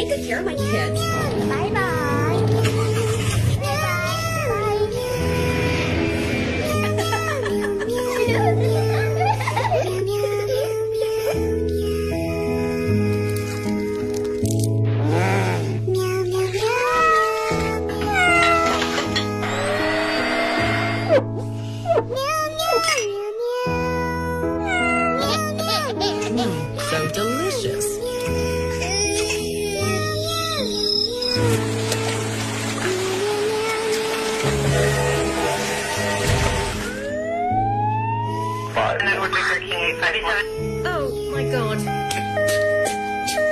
take good care of my kids. Bye bye. So delicious. Oh my God.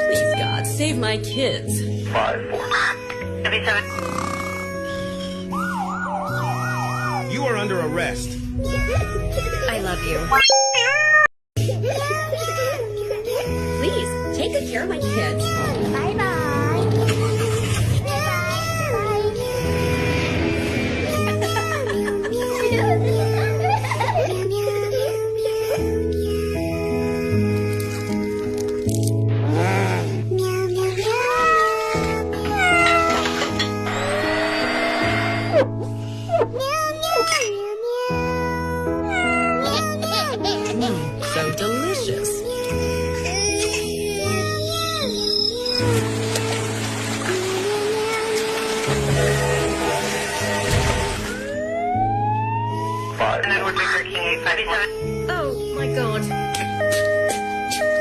Please God, save my kids. 5-4. You are under arrest. I love you. Please, take good care of my kids. Bye bye. So delicious. Oh my God.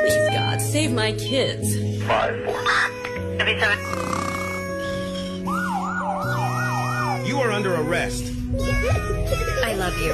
Please God, save my kids. 5-4. You are under arrest. I love you.